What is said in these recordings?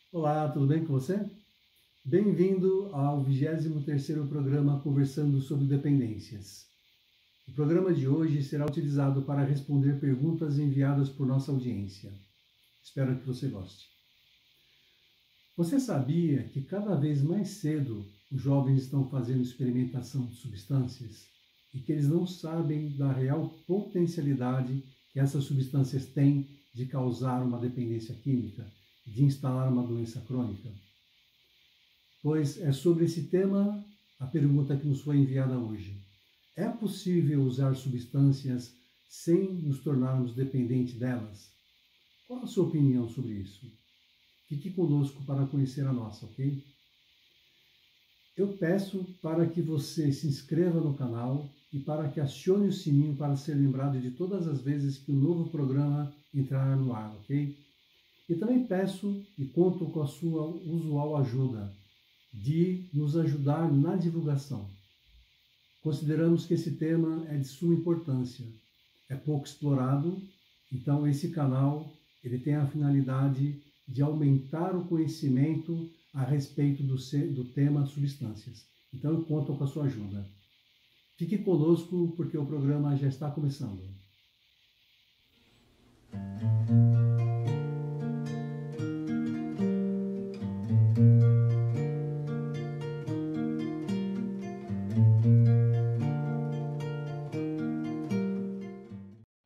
Olá, tudo bem com você? Bem-vindo ao 23º programa Conversando sobre Dependências. O programa de hoje será utilizado para responder perguntas enviadas por nossa audiência. Espero que você goste. Você sabia que cada vez mais cedo os jovens estão fazendo experimentação de substâncias e que eles não sabem da real potencialidade que essas substâncias têm de causar uma dependência química, de instalar uma doença crônica? Pois é sobre esse tema a pergunta que nos foi enviada hoje. É possível usar substâncias sem nos tornarmos dependentes delas? Qual a sua opinião sobre isso? Fique conosco para conhecer a nossa, ok? Eu peço para que você se inscreva no canal e para que acione o sininho para ser lembrado de todas as vezes que o novo programa entrar no ar, ok? E também peço e conto com a sua usual ajuda de nos ajudar na divulgação. Consideramos que esse tema é de suma importância, é pouco explorado, então esse canal ele tem a finalidade de aumentar o conhecimento a respeito do tema substâncias. Então eu conto com a sua ajuda. Fique conosco porque o programa já está começando.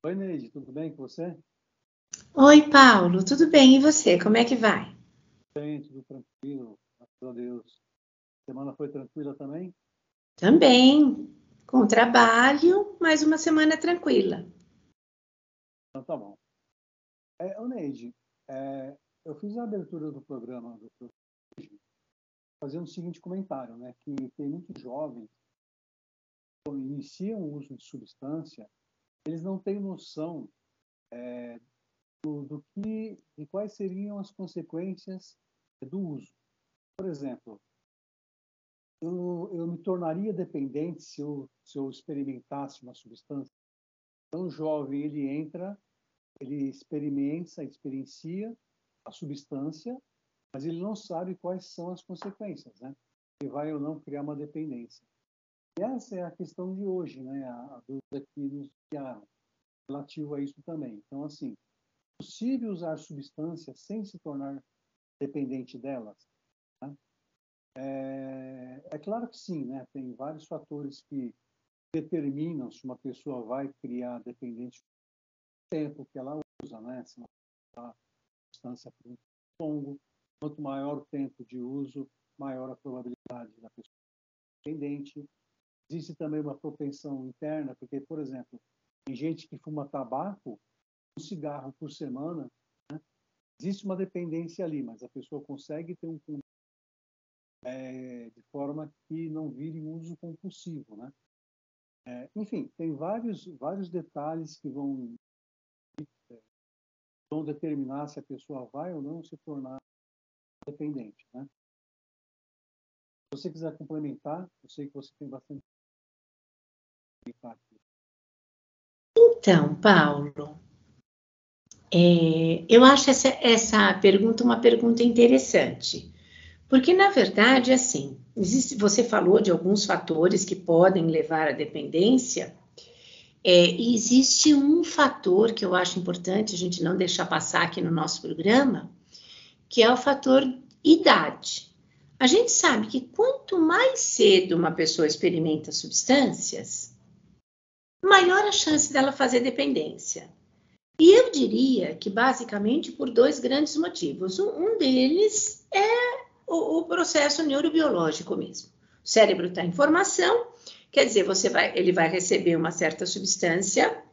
Oi, Neide, tudo bem com você? Oi, Paulo, tudo bem? E você? Como é que vai? Bem, tudo tranquilo, graças a Deus. A semana foi tranquila também? Também, com trabalho, mais uma semana tranquila. Então tá bom. Neide, eu fiz a abertura do programa fazendo o seguinte comentário, né, que tem muitos jovens que iniciam o uso de substância, eles não têm noção de quais seriam as consequências do uso. Por exemplo, eu me tornaria dependente se eu experimentasse uma substância. Então, o jovem, ele entra, ele experiencia a substância, mas ele não sabe quais são as consequências, né? Se vai ou não criar uma dependência. E essa é a questão de hoje, né? A dúvida que nos enviaram relativo a isso também. Então, assim, é possível usar substâncias sem se tornar dependente delas? Né? É claro que sim, né? Tem vários fatores que determinam se uma pessoa vai criar dependência do tempo que ela usa, né? Se uma substância por um longo, quanto maior o tempo de uso, maior a probabilidade da pessoa ser dependente. Existe também uma propensão interna, porque, por exemplo, tem gente que fuma tabaco, um cigarro por semana, né? Existe uma dependência ali, mas a pessoa consegue ter um de forma que não vire um uso compulsivo, né? Enfim, tem vários detalhes que vão determinar se a pessoa vai ou não se tornar dependente, né? Se você quiser complementar, eu sei que você tem bastante. Então, Paulo, eu acho essa pergunta uma pergunta interessante, porque, na verdade, assim, você falou de alguns fatores que podem levar à dependência, e existe um fator que eu acho importante a gente não deixar passar aqui no nosso programa, que é o fator idade. A gente sabe que quanto mais cedo uma pessoa experimenta substâncias, maior a chance dela fazer dependência. E eu diria que basicamente por dois grandes motivos. Um deles é o processo neurobiológico mesmo. O cérebro está em formação, quer dizer, ele vai receber uma certa substância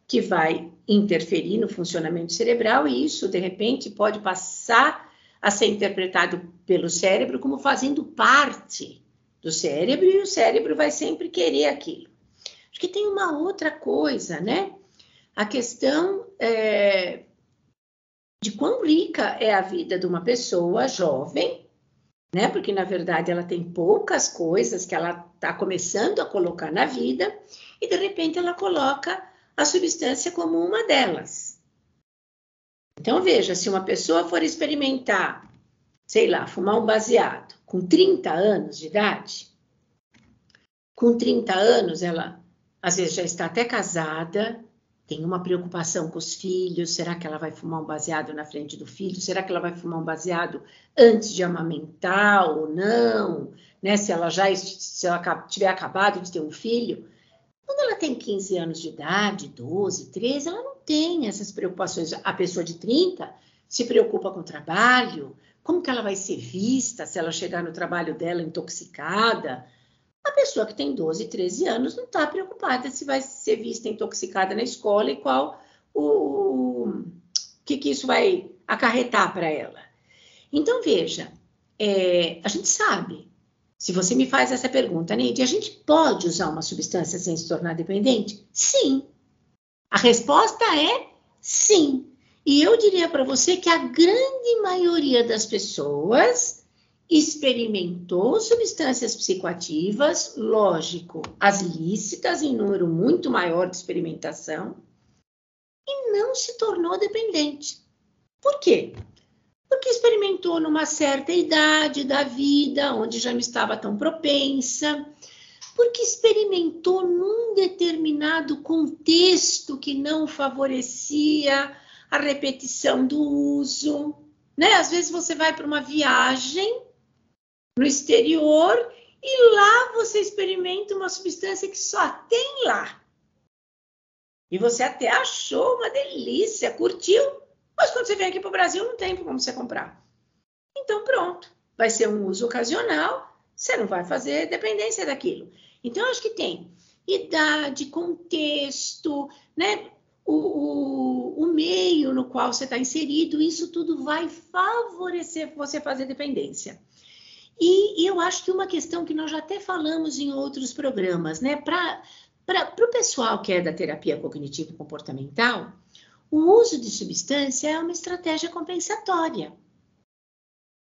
que vai interferir no funcionamento cerebral e isso, de repente, pode passar a ser interpretado pelo cérebro como fazendo parte do cérebro e o cérebro vai sempre querer aquilo. Acho que tem uma outra coisa, né? A questão de quão rica é a vida de uma pessoa jovem, né? Porque, na verdade, ela tem poucas coisas que ela está começando a colocar na vida e, de repente, ela coloca a substância como uma delas. Então, veja, se uma pessoa for experimentar sei lá, fumar um baseado com 30 anos de idade, com 30 anos ela às vezes já está até casada, tem uma preocupação com os filhos, será que ela vai fumar um baseado na frente do filho? Será que ela vai fumar um baseado antes de amamentar ou não? Né? Se ela tiver acabado de ter um filho. Quando ela tem 15 anos de idade, 12, 13, ela não tem essas preocupações. A pessoa de 30 se preocupa com o trabalho, como que ela vai ser vista se ela chegar no trabalho dela intoxicada. A pessoa que tem 12, 13 anos não está preocupada se vai ser vista intoxicada na escola e qual o que isso vai acarretar para ela. Então, veja, a gente sabe, se você me faz essa pergunta, Neide, a gente pode usar uma substância sem se tornar dependente? Sim. A resposta é sim. E eu diria para você que a grande maioria das pessoas experimentou substâncias psicoativas, lógico, as lícitas, em número muito maior de experimentação, e não se tornou dependente. Por quê? Porque experimentou numa certa idade da vida, onde já não estava tão propensa, porque experimentou num determinado contexto que não favorecia a repetição do uso, né? Às vezes você vai para uma viagem no exterior e lá você experimenta uma substância que só tem lá. E você até achou uma delícia, curtiu, mas quando você vem aqui para o Brasil não tem como você comprar. Então pronto, vai ser um uso ocasional, você não vai fazer dependência daquilo. Então, eu acho que tem idade, contexto, né? O meio no qual você está inserido, isso tudo vai favorecer você fazer dependência. E eu acho que uma questão que nós já até falamos em outros programas, né? Para o pessoal que é da terapia cognitivo-comportamental, o uso de substância é uma estratégia compensatória.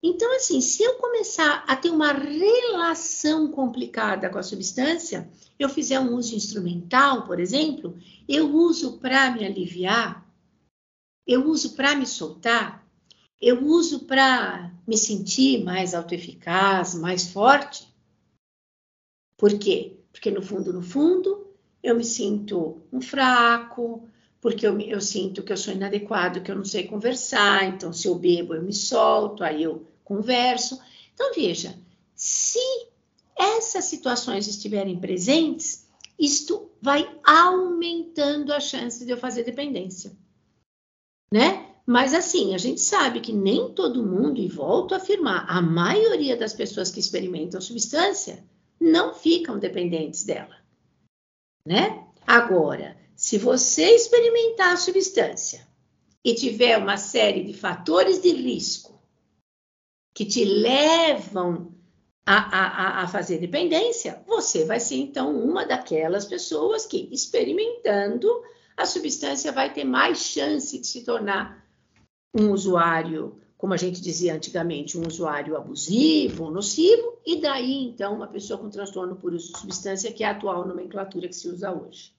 Então, assim, se eu começar a ter uma relação complicada com a substância, eu fizer um uso instrumental, por exemplo, eu uso para me aliviar, eu uso para me soltar, eu uso para me sentir mais autoeficaz, mais forte. Por quê? Porque no fundo, eu me sinto um fraco, porque eu sinto que eu sou inadequado, que eu não sei conversar, então se eu bebo eu me solto, aí eu converso. Então veja, se essas situações estiverem presentes, isto vai aumentando a chance de eu fazer dependência, né? Mas assim, a gente sabe que nem todo mundo, e volto a afirmar, a maioria das pessoas que experimentam substância não ficam dependentes dela, né? Agora, se você experimentar a substância e tiver uma série de fatores de risco que te levam a fazer dependência, você vai ser, então, uma daquelas pessoas que, experimentando, a substância vai ter mais chance de se tornar um usuário, como a gente dizia antigamente, um usuário abusivo, nocivo, e daí, então, uma pessoa com transtorno por uso de substância, que é a atual nomenclatura que se usa hoje.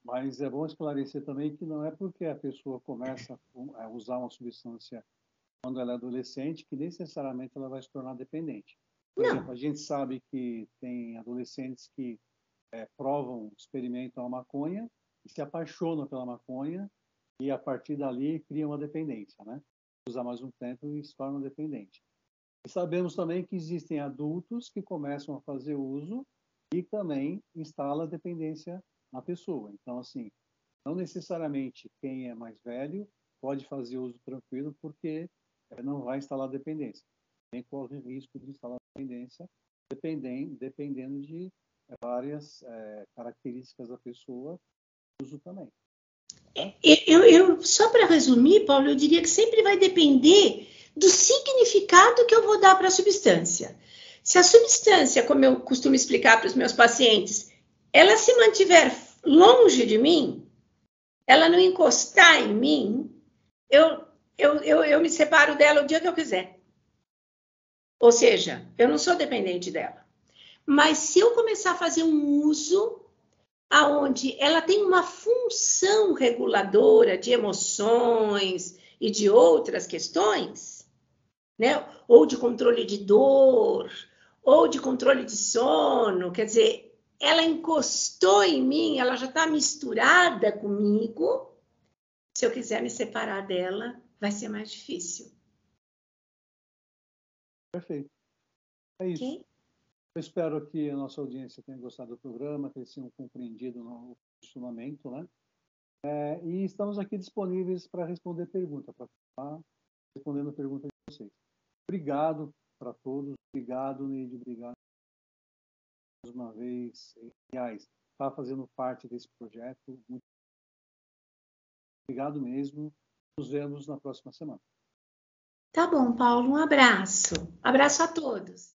Mas é bom esclarecer também que não é porque a pessoa começa a usar uma substância quando ela é adolescente que necessariamente ela vai se tornar dependente. Por exemplo, a gente sabe que tem adolescentes que experimentam a maconha e se apaixonam pela maconha e a partir dali criam uma dependência, né? Usa mais um tempo e se tornam dependente. E sabemos também que existem adultos que começam a fazer uso e também instala dependência na pessoa. Então, assim, não necessariamente quem é mais velho pode fazer uso tranquilo porque não vai instalar dependência. Nem corre risco de instalar dependência, dependendo de várias características da pessoa, uso também. Só para resumir, Paulo, eu diria que sempre vai depender do significado que eu vou dar para a substância. Se a substância, como eu costumo explicar para os meus pacientes, ela se mantiver longe de mim, ela não encostar em mim, eu me separo dela o dia que eu quiser. Ou seja, eu não sou dependente dela. Mas se eu começar a fazer um uso aonde ela tem uma função reguladora de emoções e de outras questões, né? Ou de controle de dor, ou de controle de sono. Quer dizer, ela encostou em mim, ela já está misturada comigo. Se eu quiser me separar dela, vai ser mais difícil. Perfeito. É isso. Okay? Eu espero que a nossa audiência tenha gostado do programa, que eles tenham compreendido o funcionamento, né? E estamos aqui disponíveis para responder perguntas, para estar respondendo perguntas de vocês. Obrigado para todos. Obrigado, Neide. Obrigado mais uma vez. Aliás, está fazendo parte desse projeto. Muito obrigado mesmo. Nos vemos na próxima semana. Tá bom, Paulo. Um abraço. Abraço a todos.